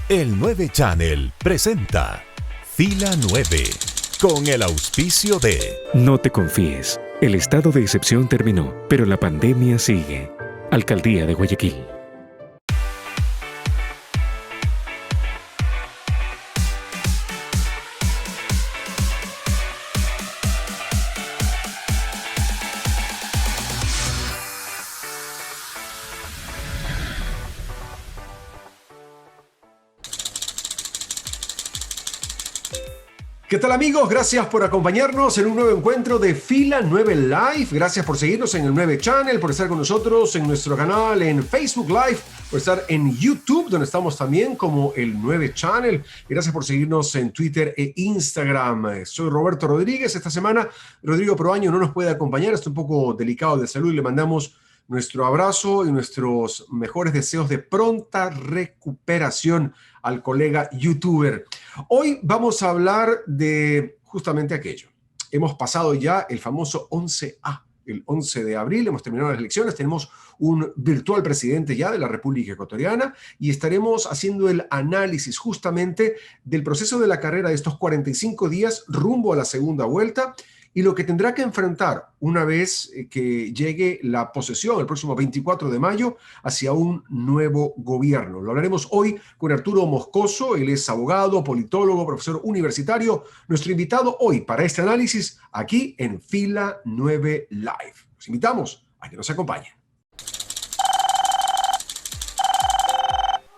El 9 Channel presenta Fila 9 con el auspicio de... No te confíes. El estado de excepción terminó, pero la pandemia sigue. Alcaldía de Guayaquil. ¿Qué tal, amigos? Gracias por acompañarnos en un nuevo encuentro de Fila 9 Live. Gracias por seguirnos en el 9 Channel, por estar con nosotros en nuestro canal en Facebook Live, por estar en YouTube, donde estamos también como el 9 Channel. Gracias por seguirnos en Twitter e Instagram. Soy Roberto Rodríguez. Esta semana Rodrigo Proaño no nos puede acompañar, está un poco delicado de salud y le mandamos nuestro abrazo y nuestros mejores deseos de pronta recuperación al colega youtuber. Hoy vamos a hablar de justamente aquello. Hemos pasado ya el famoso 11A, el 11 de abril, hemos terminado las elecciones, tenemos un virtual presidente ya de la República Ecuatoriana y estaremos haciendo el análisis justamente del proceso de la carrera de estos 45 días rumbo a la segunda vuelta y lo que tendrá que enfrentar una vez que llegue la posesión el próximo 24 de mayo hacia un nuevo gobierno. Lo hablaremos hoy con Arturo Moscoso. Él es abogado, politólogo, profesor universitario. Nuestro invitado hoy para este análisis aquí en Fila 9 Live. Los invitamos a que nos acompañen.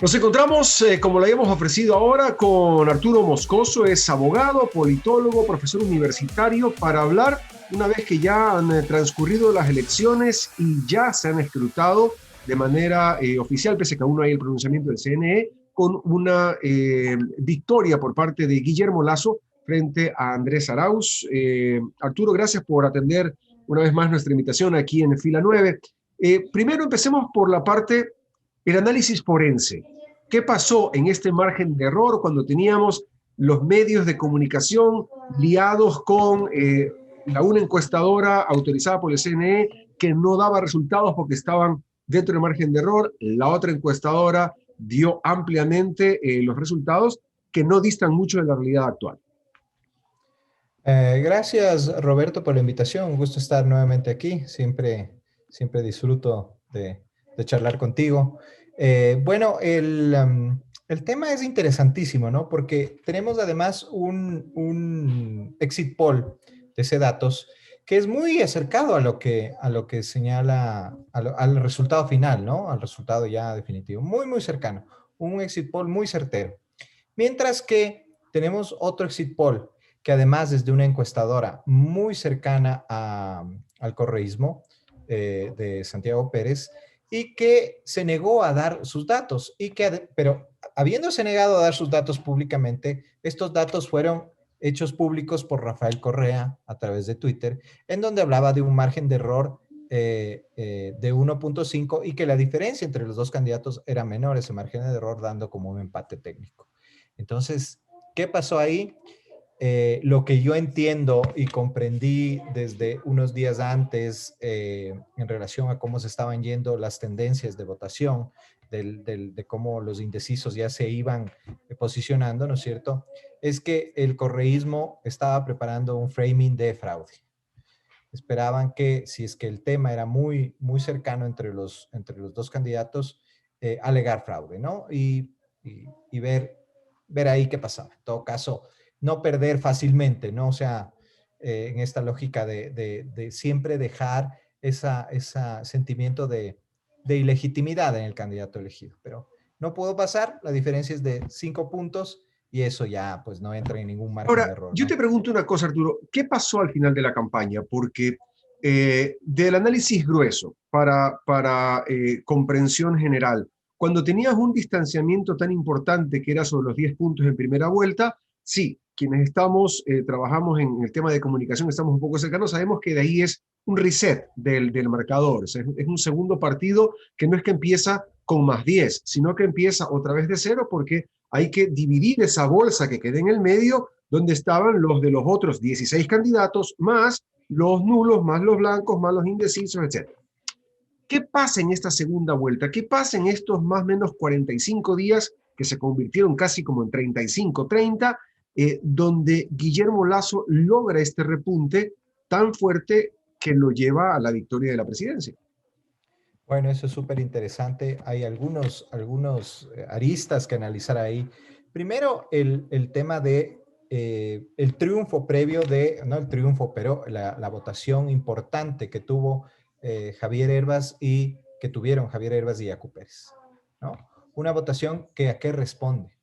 Nos encontramos, como lo habíamos ofrecido ahora, con Arturo Moscoso. Es abogado, politólogo, profesor universitario, para hablar, una vez que ya han transcurrido las elecciones y ya se han escrutado de manera oficial, pese a que aún no hay el pronunciamiento del CNE, con una victoria por parte de Guillermo Lasso frente a Andrés Arauz. Arturo, gracias por atender una vez más nuestra invitación aquí en Fila 9. Primero empecemos por la parte... el análisis forense. ¿Qué pasó en este margen de error cuando teníamos los medios de comunicación liados con una encuestadora autorizada por el CNE que no daba resultados porque estaban dentro del margen de error? La otra encuestadora dio ampliamente los resultados que no distan mucho de la realidad actual. Gracias, Roberto, por la invitación. Un gusto estar nuevamente aquí. Siempre disfruto de charlar contigo. Bueno, el tema es interesantísimo, ¿no? Porque tenemos además un exit poll de CDatos que es muy acercado a lo que señala, al resultado final, ¿no? Al resultado ya definitivo. Muy cercano. Un exit poll muy certero. Mientras que tenemos otro exit poll que además es de una encuestadora muy cercana al correísmo de Santiago Pérez, y que se negó a dar sus datos, pero habiéndose negado a dar sus datos públicamente, estos datos fueron hechos públicos por Rafael Correa a través de Twitter, en donde hablaba de un margen de error de 1.5 y que la diferencia entre los dos candidatos era menor, ese margen de error, dando como un empate técnico. Entonces, ¿qué pasó ahí? Lo que yo entiendo y comprendí desde unos días antes en relación a cómo se estaban yendo las tendencias de votación, de cómo los indecisos ya se iban posicionando, ¿no es cierto? Es que el correísmo estaba preparando un framing de fraude. Esperaban que, si es que el tema era muy cercano entre los dos candidatos, alegar fraude, ¿no? Y ver ahí qué pasaba. En todo caso, no perder fácilmente, ¿no? O sea, en esta lógica de siempre dejar ese sentimiento de ilegitimidad en el candidato elegido. Pero no pudo pasar, la diferencia es de 5 puntos y eso ya pues no entra en ningún margen de error. Yo te pregunto una cosa, Arturo, ¿qué pasó al final de la campaña? Porque del análisis grueso para comprensión general, cuando tenías un distanciamiento tan importante que era sobre los 10 puntos en primera vuelta, sí, quienes trabajamos en el tema de comunicación, estamos un poco cercanos, sabemos que de ahí es un reset del marcador. O sea, es un segundo partido que no es que empieza con más 10, sino que empieza otra vez de cero porque hay que dividir esa bolsa que queda en el medio donde estaban los de los otros 16 candidatos, más los nulos, más los blancos, más los indecisos, etc. ¿Qué pasa en esta segunda vuelta? ¿Qué pasa en estos más o menos 45 días que se convirtieron casi como en 35-30, donde Guillermo Lasso logra este repunte tan fuerte que lo lleva a la victoria de la presidencia. Bueno, eso es súper interesante. Hay algunos aristas que analizar ahí. Primero, el tema de el triunfo previo de, no el triunfo, pero la votación importante que tuvo Javier Hervas y que tuvieron Javier Hervas y Yacu Pérez, ¿no? Una votación que ¿a qué responde?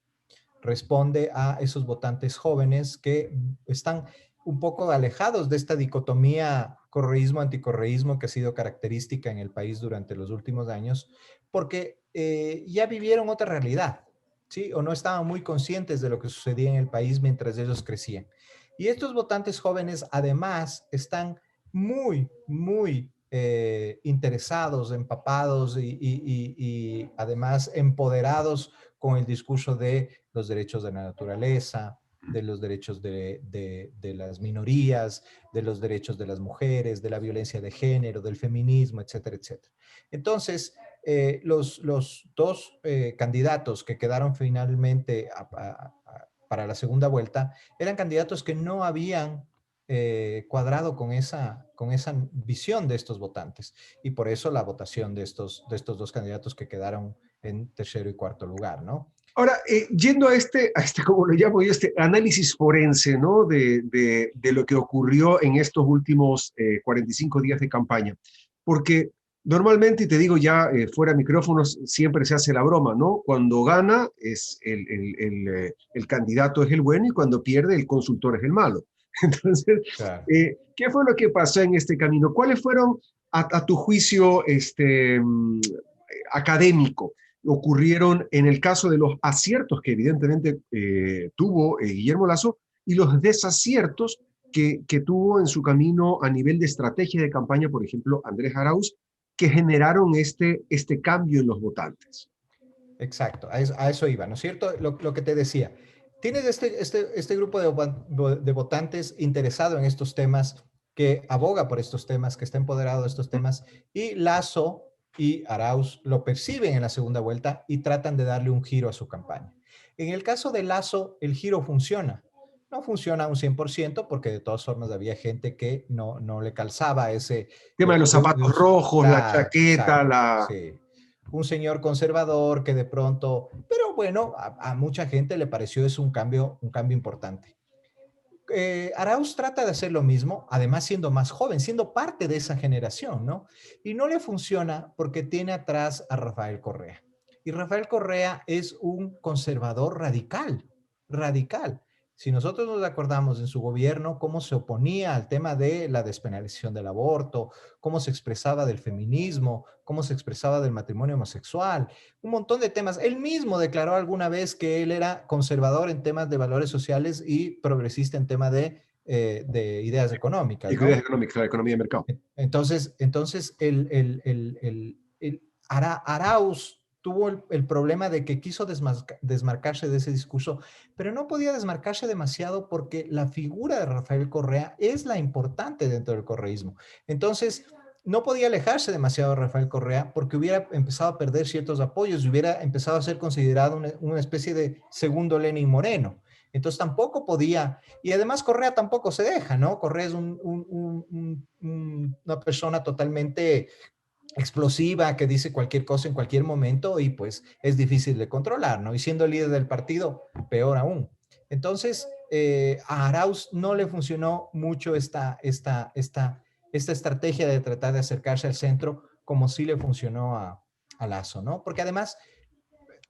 Responde a esos votantes jóvenes que están un poco alejados de esta dicotomía correísmo-anticorreísmo que ha sido característica en el país durante los últimos años, porque ya vivieron otra realidad, ¿sí? O no estaban muy conscientes de lo que sucedía en el país mientras ellos crecían. Y estos votantes jóvenes además están muy interesados, empapados y además empoderados con el discurso de los derechos de la naturaleza, de los derechos de las minorías, de los derechos de las mujeres, de la violencia de género, del feminismo, etcétera, etcétera. Entonces, los dos candidatos que quedaron finalmente para la segunda vuelta eran candidatos que no habían cuadrado con esa visión de estos votantes. Y por eso la votación de estos dos candidatos que quedaron en tercero y cuarto lugar, ¿no? Ahora, yendo a como lo llamo yo, este análisis forense, ¿no? De lo que ocurrió en estos últimos 45 días de campaña. Porque normalmente, y te digo ya fuera de micrófonos, siempre se hace la broma, ¿no? Cuando gana, el candidato es el bueno y cuando pierde, el consultor es el malo. Entonces, Claro. ¿Qué fue lo que pasó en este camino? ¿Cuáles fueron, a tu juicio académico, ocurrieron en el caso de los aciertos que evidentemente tuvo Guillermo Lasso y los desaciertos que tuvo en su camino a nivel de estrategia de campaña, por ejemplo, Andrés Arauz, que generaron este cambio en los votantes? Exacto, a eso iba, ¿no es cierto? Lo que te decía, tienes este grupo de votantes interesado en estos temas, que aboga por estos temas, que está empoderado de estos temas, y Lasso y Arauz lo perciben en la segunda vuelta y tratan de darle un giro a su campaña. En el caso de Lasso, el giro funciona. No funciona un 100% porque de todas formas había gente que no le calzaba ese... El tema de los zapatos rojos, la chaqueta, exacto, sí. Un señor conservador que de pronto, pero bueno, a mucha gente le pareció es un cambio importante. Arauz trata de hacer lo mismo, además siendo más joven, siendo parte de esa generación, ¿no? Y no le funciona porque tiene atrás a Rafael Correa. Y Rafael Correa es un conservador radical, radical. Si nosotros nos acordamos en su gobierno cómo se oponía al tema de la despenalización del aborto, cómo se expresaba del feminismo, cómo se expresaba del matrimonio homosexual, un montón de temas. Él mismo declaró alguna vez que él era conservador en temas de valores sociales y progresista en temas de ideas económicas, Y ¿no? ideas económicas, la economía de mercado. Entonces Arauz tuvo el problema de que quiso desmarcarse de ese discurso, pero no podía desmarcarse demasiado porque la figura de Rafael Correa es la importante dentro del correísmo. Entonces, no podía alejarse demasiado de Rafael Correa porque hubiera empezado a perder ciertos apoyos y hubiera empezado a ser considerado una especie de segundo Lenin Moreno. Entonces tampoco podía, y además Correa tampoco se deja, ¿no? Correa es una persona totalmente explosiva que dice cualquier cosa en cualquier momento y pues es difícil de controlar, ¿no? Y siendo líder del partido, peor aún. Entonces, a Arauz no le funcionó mucho esta estrategia de tratar de acercarse al centro como sí le funcionó a Lasso, ¿no? Porque además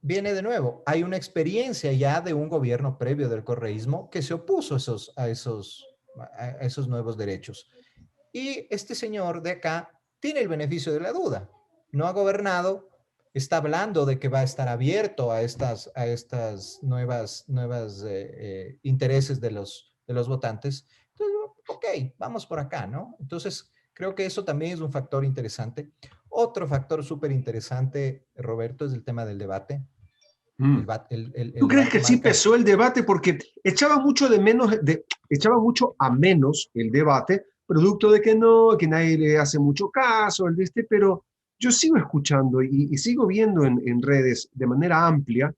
viene de nuevo, hay una experiencia ya de un gobierno previo del correísmo que se opuso a esos nuevos derechos. Y este señor de acá tiene el beneficio de la duda. No ha gobernado, está hablando de que va a estar abierto a estas nuevas intereses de los votantes. Entonces, ok, vamos por acá, ¿no? Entonces, creo que eso también es un factor interesante. Otro factor súper interesante, Roberto, es el tema del debate. ¿Tú crees que sí pesó el debate? Porque echaba mucho a menos el debate, producto de que nadie le hace mucho caso, pero yo sigo escuchando y sigo viendo en redes de manera amplia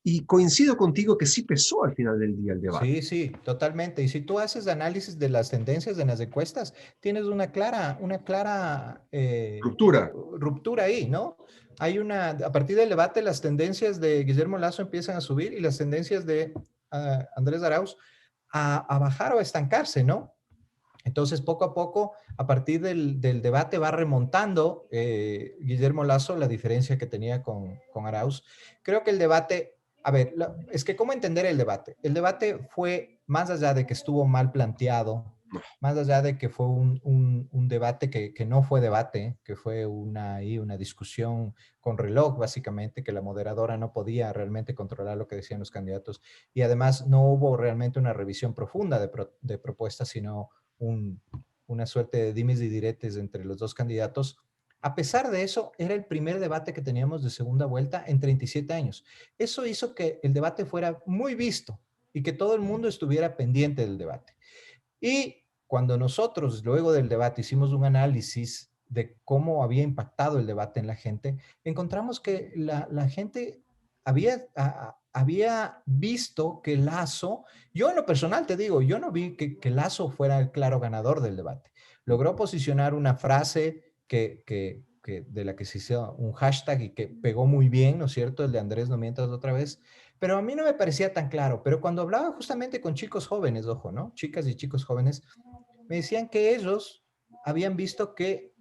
y coincido contigo que sí pesó al final del día el debate. Sí, sí, totalmente. Y si tú haces análisis de las tendencias de las encuestas, tienes una clara Ruptura. ruptura ahí, ¿no? A partir del debate, las tendencias de Guillermo Lasso empiezan a subir y las tendencias de Andrés Arauz a bajar o a estancarse, ¿no? Entonces, poco a poco, a partir del debate, va remontando Guillermo Lasso la diferencia que tenía con Arauz. Creo que el debate, a ver, es que ¿cómo entender el debate? El debate fue, más allá de que estuvo mal planteado, más allá de que fue un debate que no fue debate, que fue una discusión con reloj, básicamente, que la moderadora no podía realmente controlar lo que decían los candidatos. Y además no hubo realmente una revisión profunda de propuestas, sino una suerte de dimes y diretes entre los dos candidatos. A pesar de eso, era el primer debate que teníamos de segunda vuelta en 37 años. Eso hizo que el debate fuera muy visto y que todo el mundo estuviera pendiente del debate. Y cuando nosotros, luego del debate, hicimos un análisis de cómo había impactado el debate en la gente, encontramos que la gente había visto que Lasso, yo en lo personal te digo, yo no vi que Lasso fuera el claro ganador del debate. Logró posicionar una frase de la que se hizo un hashtag y que pegó muy bien, ¿no es cierto? El de Andrés, no mientas otra vez. Pero a mí no me parecía tan claro. Pero cuando hablaba justamente con chicos jóvenes, ojo, ¿no? Chicas y chicos jóvenes, me decían que ellos habían visto que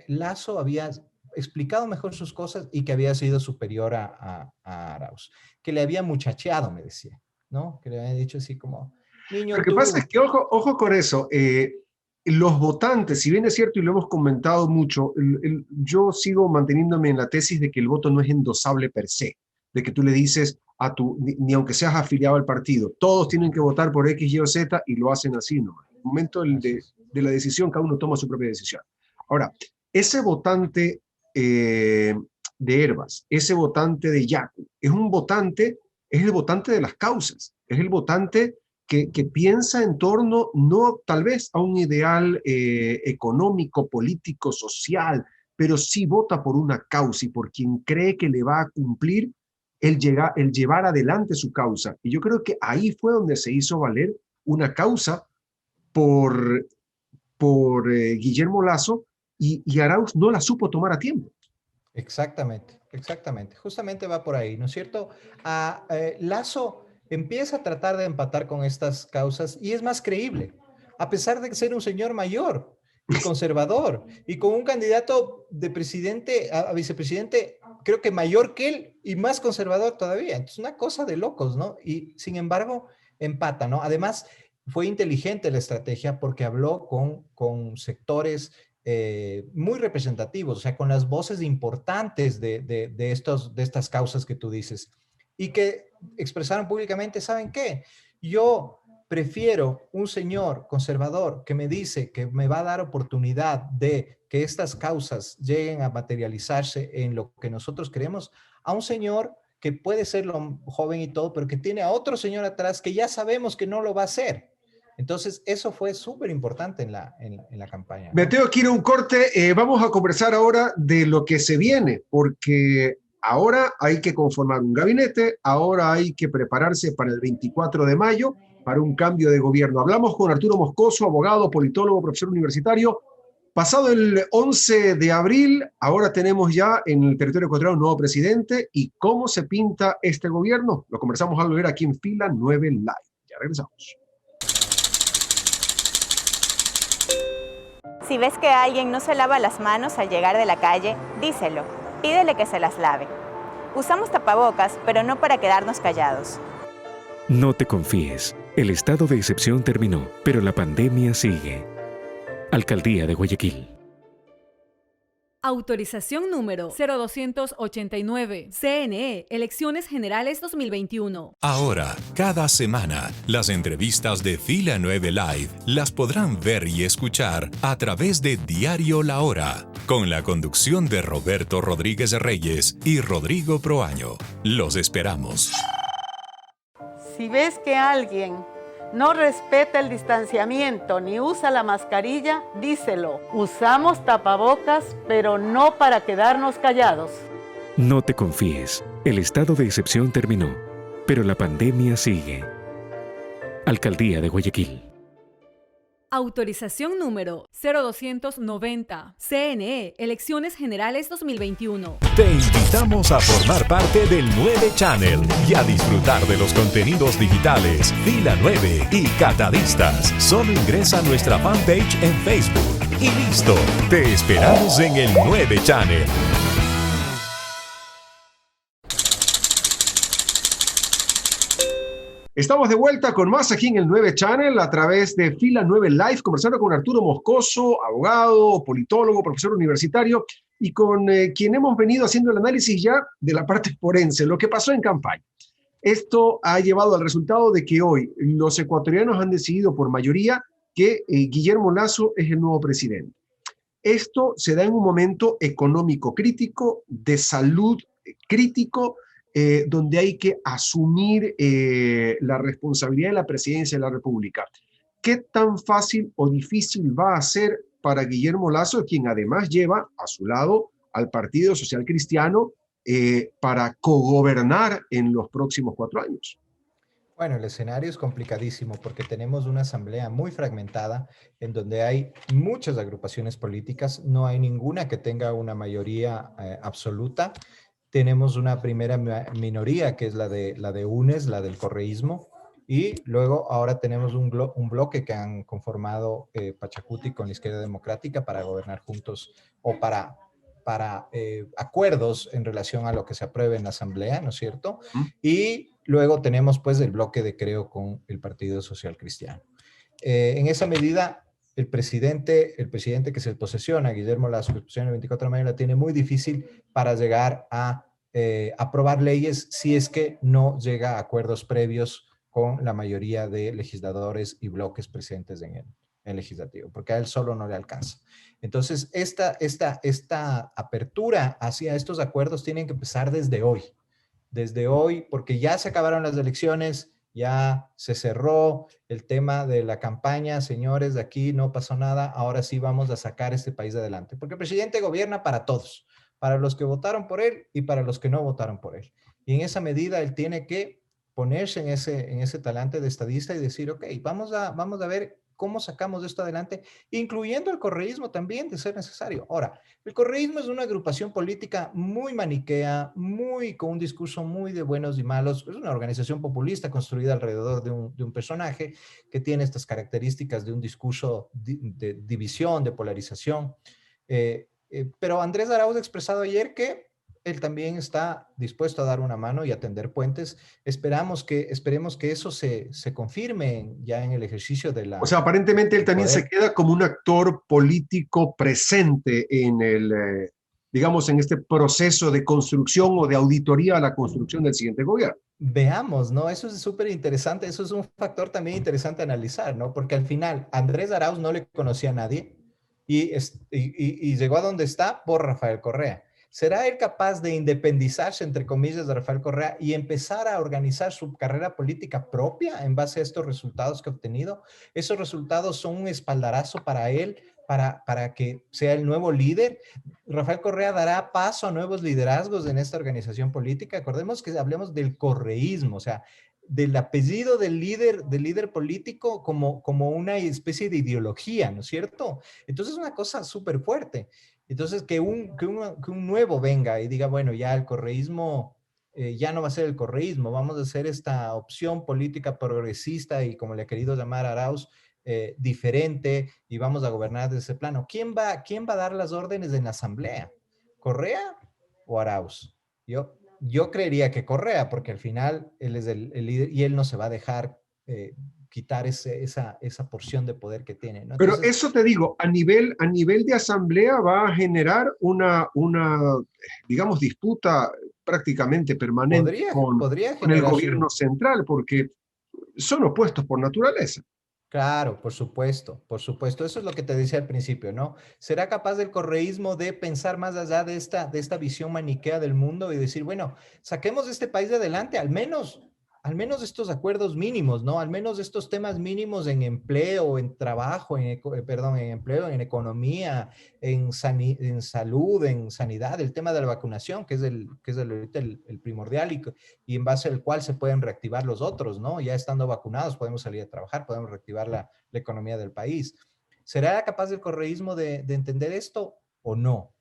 Lasso había explicado mejor sus cosas y que había sido superior a Arauz, que le había muchacheado, me decía, ¿no? Que le había dicho así como, niño, Lo que pasa es que, ojo con eso, los votantes, si bien es cierto y lo hemos comentado mucho, yo sigo manteniéndome en la tesis de que el voto no es endosable per se, de que tú le dices ni aunque seas afiliado al partido, todos tienen que votar por X, Y o Z y lo hacen así, ¿no? En el momento de la decisión, cada uno toma su propia decisión. Ahora, ese votante de Hervas, ese votante de Yacu, es el votante de las causas, es el votante que piensa en torno, no tal vez a un ideal económico, político, social, pero sí vota por una causa y por quien cree que le va a cumplir el llevar adelante su causa. Y yo creo que ahí fue donde se hizo valer una causa por Guillermo Lasso y Arauz no la supo tomar a tiempo. Exactamente, exactamente. Justamente va por ahí, ¿no es cierto? Lasso empieza a tratar de empatar con estas causas y es más creíble, a pesar de ser un señor mayor y conservador y con un candidato de presidente a vicepresidente, creo que mayor que él y más conservador todavía. Entonces, una cosa de locos, ¿no? Y sin embargo, empata, ¿no? Además, fue inteligente la estrategia porque habló con sectores muy representativos, o sea, con las voces importantes de estas causas que tú dices y que expresaron públicamente, ¿saben qué? Yo prefiero un señor conservador que me dice que me va a dar oportunidad de que estas causas lleguen a materializarse en lo que nosotros queremos, a un señor que puede ser joven y todo, pero que tiene a otro señor atrás que ya sabemos que no lo va a hacer. Entonces, eso fue súper importante en la campaña, ¿no? Me tengo que ir a un corte. Vamos a conversar ahora de lo que se viene, porque ahora hay que conformar un gabinete, ahora hay que prepararse para el 24 de mayo, para un cambio de gobierno. Hablamos con Arturo Moscoso, abogado, politólogo, profesor universitario. Pasado el 11 de abril, ahora tenemos ya en el territorio ecuatoriano un nuevo presidente. ¿Y cómo se pinta este gobierno? Lo conversamos al volver aquí en Fila 9 Live. Ya regresamos. Si ves que alguien no se lava las manos al llegar de la calle, díselo. Pídele que se las lave. Usamos tapabocas, pero no para quedarnos callados. No te confíes. El estado de excepción terminó, pero la pandemia sigue. Alcaldía de Guayaquil. Autorización número 0289. CNE, Elecciones Generales 2021. Ahora, cada semana, las entrevistas de Fila 9 Live las podrán ver y escuchar a través de Diario La Hora, con la conducción de Roberto Rodríguez Reyes y Rodrigo Proaño. Los esperamos. Si ves que alguien no respeta el distanciamiento ni usa la mascarilla, díselo. Usamos tapabocas, pero no para quedarnos callados. No te confíes. El estado de excepción terminó, pero la pandemia sigue. Alcaldía de Guayaquil. Autorización número 0290. CNE, Elecciones Generales 2021. Te invitamos a formar parte del 9 Channel y a disfrutar de los contenidos digitales Fila 9 y Catadistas. Solo ingresa a nuestra fanpage en Facebook y listo. Te esperamos en el 9 Channel. Estamos de vuelta con más aquí en el 9 Channel a través de Fila 9 Live, conversando con Arturo Moscoso, abogado, politólogo, profesor universitario, y con quien hemos venido haciendo el análisis ya de la parte forense, lo que pasó en campaña. Esto ha llevado al resultado de que hoy los ecuatorianos han decidido por mayoría que Guillermo Lasso es el nuevo presidente. Esto se da en un momento económico crítico, de salud crítico, donde hay que asumir la responsabilidad de la presidencia de la República. ¿Qué tan fácil o difícil va a ser para Guillermo Lasso, quien además lleva a su lado al Partido Social Cristiano, para cogobernar en los próximos 4 años? Bueno, el escenario es complicadísimo porque tenemos una asamblea muy fragmentada en donde hay muchas agrupaciones políticas, no hay ninguna que tenga una mayoría absoluta. Tenemos una primera minoría que es la de UNES, la del correísmo, y luego ahora tenemos un bloque que han conformado Pachacuti con la Izquierda Democrática para gobernar juntos o para acuerdos en relación a lo que se apruebe en la asamblea, ¿no es cierto? Y luego tenemos pues el bloque de Creo con el Partido Social Cristiano. En esa medida, el presidente que se posesiona, Guillermo Lasso, que se posesiona el 24 de mayo, la tiene muy difícil para llegar a aprobar leyes si es que no llega a acuerdos previos con la mayoría de legisladores y bloques presentes en el legislativo, porque a él solo no le alcanza. Entonces, esta apertura hacia estos acuerdos tiene que empezar desde hoy, porque ya se acabaron las elecciones, ya se cerró el tema de la campaña, señores, de aquí no pasó nada, ahora sí vamos a sacar este país adelante, porque el presidente gobierna para todos, para los que votaron por él y para los que no votaron por él. Y en esa medida él tiene que ponerse en ese talante de estadista y decir, ok, vamos a ver cómo sacamos esto adelante, incluyendo el correísmo también, de ser necesario. Ahora, el correísmo es una agrupación política muy maniquea, con un discurso muy de buenos y malos. Es una organización populista construida alrededor de un personaje que tiene estas características de un discurso de división, de polarización. Pero Andrés Arauz ha expresado ayer que él también está dispuesto a dar una mano y a tender puentes. Esperemos que eso se confirme ya en el ejercicio de la... O sea, aparentemente él también se queda como un actor político presente en digamos, en este proceso de construcción o de auditoría a la construcción del siguiente gobierno. Veamos, ¿no? Eso es súper interesante, eso es un factor también interesante a analizar, ¿no? Porque al final Andrés Arauz no le conocía a nadie y llegó a donde está por Rafael Correa. ¿Será él capaz de independizarse, entre comillas, de Rafael Correa y empezar a organizar su carrera política propia en base a estos resultados que ha obtenido? Esos resultados son un espaldarazo para él, para que sea el nuevo líder. Rafael Correa dará paso a nuevos liderazgos en esta organización política. Acordemos que hablemos del correísmo, o sea, del apellido del líder político como una especie de ideología, ¿no es cierto? Entonces es una cosa súper fuerte. Entonces, que un nuevo venga y diga, bueno, ya el correísmo ya no va a ser el correísmo, vamos a hacer esta opción política progresista y como le ha querido llamar Arauz, diferente, y vamos a gobernar desde ese plano. ¿Quién va a dar las órdenes en la asamblea? ¿Correa o Arauz? Yo creería que Correa, porque al final él es el líder y él no se va a dejar quitar esa porción de poder que tiene, ¿no? Entonces, pero eso te digo, a nivel de asamblea va a generar una digamos, disputa prácticamente permanente con el gobierno central, porque son opuestos por naturaleza. Claro, por supuesto. Eso es lo que te decía al principio, ¿no? ¿Será capaz del correísmo de pensar más allá de esta visión maniquea del mundo y decir, bueno, saquemos este país de adelante, al menos al menos estos acuerdos mínimos, ¿no? Al menos estos temas mínimos en empleo, en trabajo, perdón, en empleo, en economía, en salud, en sanidad, el tema de la vacunación, que es ahorita el primordial y en base al cual se pueden reactivar los otros, ¿no? Ya estando vacunados podemos salir a trabajar, podemos reactivar la economía del país. ¿Será capaz el correísmo de entender esto o no?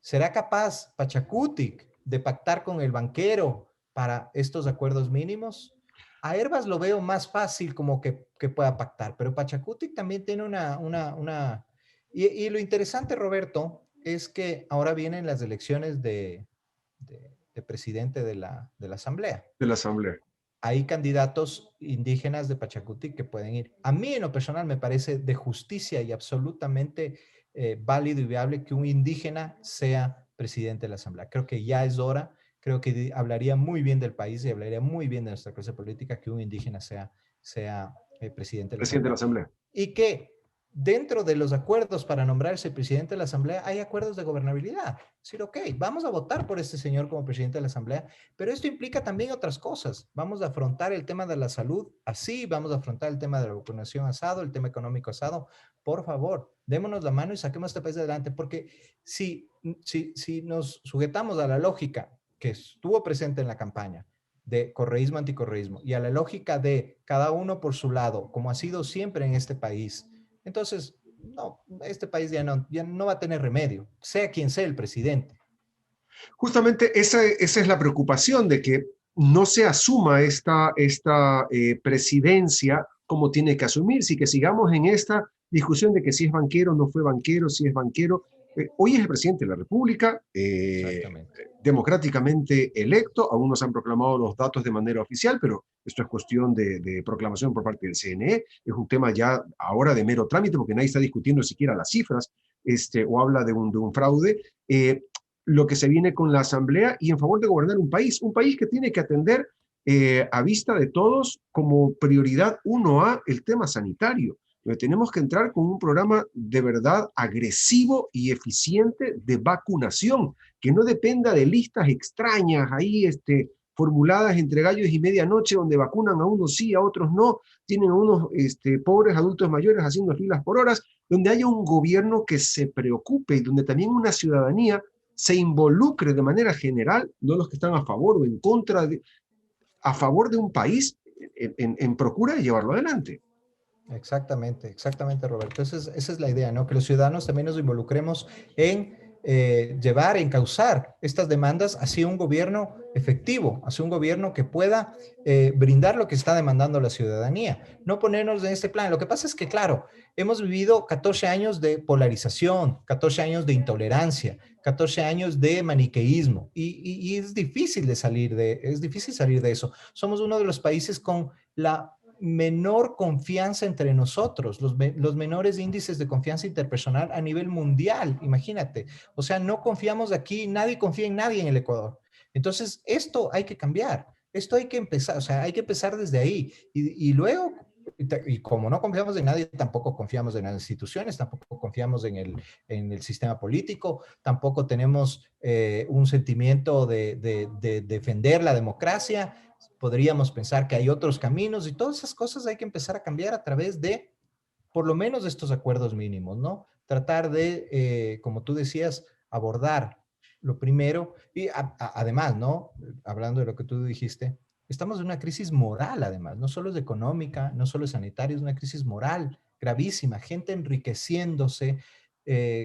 ¿Será capaz Pachacutic de pactar con el banquero para estos acuerdos mínimos? A Herbas lo veo más fácil como que pueda pactar, pero Pachacutic también tiene Y lo interesante, Roberto, es que ahora vienen las elecciones de presidente de la Asamblea. De la Asamblea. Hay candidatos indígenas de Pachacutic que pueden ir. A mí, en lo personal, me parece de justicia y absolutamente válido y viable que un indígena sea presidente de la Asamblea. Creo que ya es hora, creo que hablaría muy bien del país y hablaría muy bien de nuestra clase política que un indígena sea presidente de la Asamblea. Y que dentro de los acuerdos para nombrarse presidente de la Asamblea hay acuerdos de gobernabilidad. Es decir, ok, vamos a votar por este señor como presidente de la Asamblea, pero esto implica también otras cosas. Vamos a afrontar el tema de la salud así, vamos a afrontar el tema de la vacunación asado, el tema económico asado. Por favor, démonos la mano y saquemos este país adelante, porque si nos sujetamos a la lógica que estuvo presente en la campaña de correísmo, anticorreísmo, y a la lógica de cada uno por su lado, como ha sido siempre en este país, entonces, no, este país ya no va a tener remedio, sea quien sea el presidente. Justamente esa es la preocupación de que no se asuma esta presidencia como tiene que asumirse y que sigamos en esta discusión de que si es banquero, no fue banquero, si es banquero. Hoy es el presidente de la República, democráticamente electo, aún no se han proclamado los datos de manera oficial, pero esto es cuestión de proclamación por parte del CNE, es un tema ya ahora de mero trámite, porque nadie está discutiendo siquiera las cifras, o habla de un fraude, lo que se viene con la Asamblea y en favor de gobernar un país que tiene que atender a vista de todos como prioridad 1A el tema sanitario. Tenemos que entrar con un programa de verdad agresivo y eficiente de vacunación, que no dependa de listas extrañas ahí formuladas entre gallos y medianoche, donde vacunan a unos sí, a otros no, tienen a unos pobres adultos mayores haciendo filas por horas, donde haya un gobierno que se preocupe y donde también una ciudadanía se involucre de manera general, no los que están a favor o en contra, a favor de un país en procura de llevarlo adelante. Exactamente, Roberto. Esa es la idea, ¿no? Que los ciudadanos también nos involucremos en llevar, encauzar estas demandas hacia un gobierno efectivo, hacia un gobierno que pueda brindar lo que está demandando la ciudadanía, no ponernos en este plan. Lo que pasa es que, claro, hemos vivido 14 años de polarización, 14 años de intolerancia, 14 años de maniqueísmo y es difícil salir de eso. Somos uno de los países con la menor confianza entre nosotros, los menores índices de confianza interpersonal a nivel mundial, imagínate. O sea, no confiamos aquí, nadie confía en nadie en el Ecuador. Entonces, esto hay que cambiar, esto hay que empezar, o sea, hay que empezar desde ahí. Y luego, y como no confiamos en nadie, tampoco confiamos en las instituciones, tampoco confiamos en el sistema político, tampoco tenemos un sentimiento de defender la democracia. Podríamos pensar que hay otros caminos y todas esas cosas hay que empezar a cambiar a través de, por lo menos, de estos acuerdos mínimos, ¿no? Tratar de, como tú decías, abordar lo primero y además, ¿no? Hablando de lo que tú dijiste, estamos en una crisis moral, además, no solo es económica, no solo es sanitaria, es una crisis moral gravísima, gente enriqueciéndose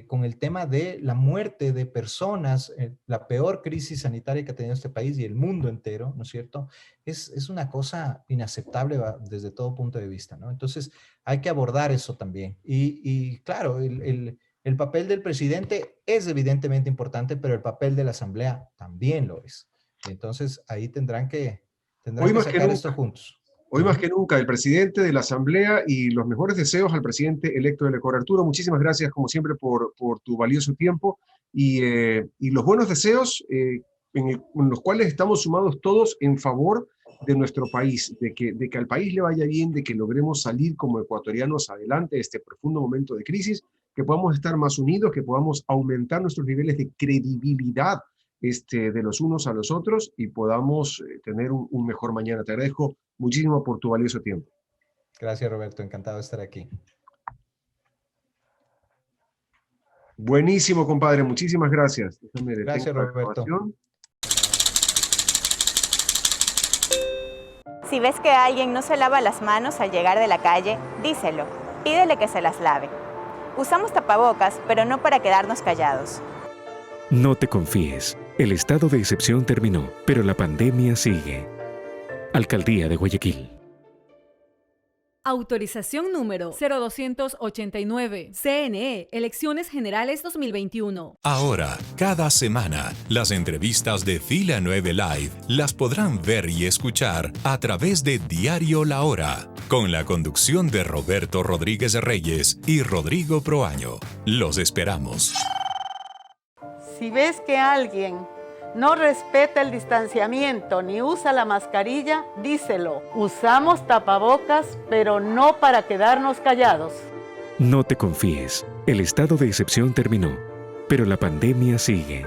con el tema de la muerte de personas, la peor crisis sanitaria que ha tenido este país y el mundo entero, ¿no es cierto? Es una cosa inaceptable desde todo punto de vista, ¿no? Entonces hay que abordar eso también. Y claro, el papel del presidente es evidentemente importante, pero el papel de la Asamblea también lo es. Entonces ahí tendrán que sacar esto juntos. Hoy más que nunca, el presidente de la Asamblea y los mejores deseos al presidente electo del Ecuador. Arturo, muchísimas gracias, como siempre, por tu valioso tiempo y los buenos deseos en los cuales estamos sumados todos en favor de nuestro país, de que al país le vaya bien, de que logremos salir como ecuatorianos adelante de este profundo momento de crisis, que podamos estar más unidos, que podamos aumentar nuestros niveles de credibilidad de los unos a los otros y podamos tener un mejor mañana. Te agradezco muchísimo por tu valioso tiempo. Gracias, Roberto. Encantado de estar aquí. Buenísimo, compadre. Muchísimas gracias. Gracias, Roberto. Si ves que alguien no se lava las manos al llegar de la calle, díselo. Pídele que se las lave. Usamos tapabocas, pero no para quedarnos callados. No te confíes. El estado de excepción terminó, pero la pandemia sigue. Alcaldía de Guayaquil. Autorización número 0289. CNE, Elecciones Generales 2021. Ahora, cada semana, las entrevistas de Fila 9 Live las podrán ver y escuchar a través de Diario La Hora, con la conducción de Roberto Rodríguez Reyes y Rodrigo Proaño. Los esperamos. Si ves que alguien no respeta el distanciamiento ni usa la mascarilla, díselo. Usamos tapabocas, pero no para quedarnos callados. No te confíes. El estado de excepción terminó, pero la pandemia sigue.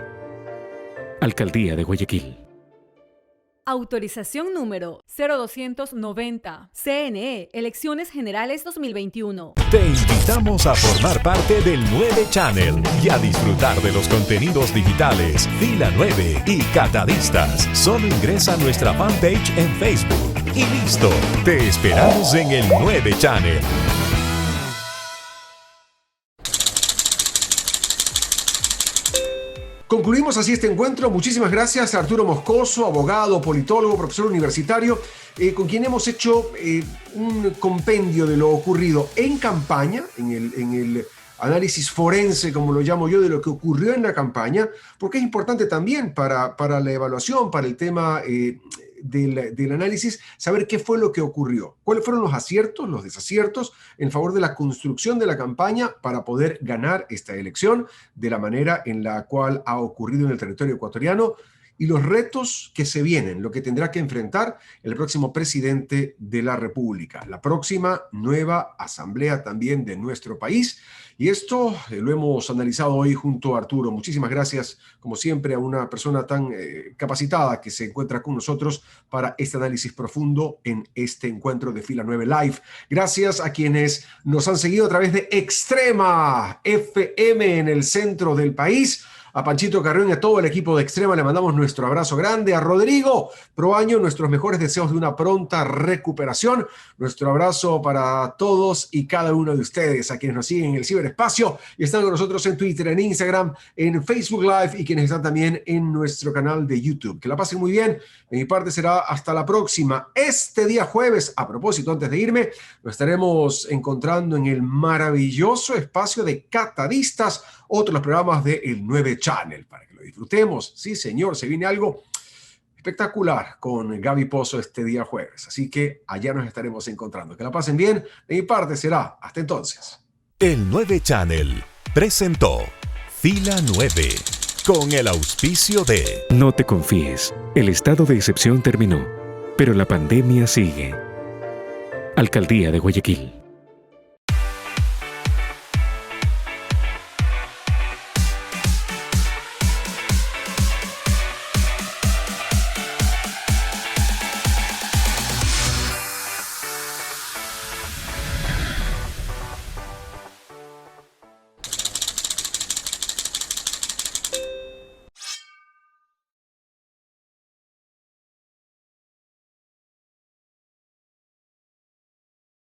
Alcaldía de Guayaquil. Autorización número 0290. CNE, Elecciones Generales 2021. Te invitamos a formar parte del 9 Channel y a disfrutar de los contenidos digitales Fila 9 y Catadistas. Solo ingresa a nuestra fanpage en Facebook y listo. Te esperamos en el 9 Channel. Concluimos así este encuentro. Muchísimas gracias a Arturo Moscoso, abogado, politólogo, profesor universitario, con quien hemos hecho un compendio de lo ocurrido en campaña, en el análisis forense, como lo llamo yo, de lo que ocurrió en la campaña, porque es importante también para la evaluación, para el tema del análisis, saber qué fue lo que ocurrió, cuáles fueron los aciertos, los desaciertos en favor de la construcción de la campaña para poder ganar esta elección de la manera en la cual ha ocurrido en el territorio ecuatoriano y los retos que se vienen, lo que tendrá que enfrentar el próximo presidente de la República, la próxima nueva asamblea también de nuestro país. Y esto lo hemos analizado hoy junto a Arturo. Muchísimas gracias, como siempre, a una persona tan capacitada que se encuentra con nosotros para este análisis profundo en este encuentro de Fila 9 Live. Gracias a quienes nos han seguido a través de Extrema FM en el centro del país. A Panchito Carrión y a todo el equipo de Extrema le mandamos nuestro abrazo grande. A Rodrigo Proaño, nuestros mejores deseos de una pronta recuperación. Nuestro abrazo para todos y cada uno de ustedes, a quienes nos siguen en el ciberespacio y están con nosotros en Twitter, en Instagram, en Facebook Live y quienes están también en nuestro canal de YouTube. Que la pasen muy bien. De mi parte será hasta la próxima. Este día jueves, a propósito, antes de irme, nos estaremos encontrando en el maravilloso espacio de Catadistas, otros programas de El 9 Channel, para que lo disfrutemos. Sí, señor, se viene algo espectacular con Gaby Pozo este día jueves. Así que allá nos estaremos encontrando. Que la pasen bien. De mi parte será hasta entonces. El 9 Channel presentó Fila 9 con el auspicio de... No te confíes. El estado de excepción terminó, pero la pandemia sigue. Alcaldía de Guayaquil.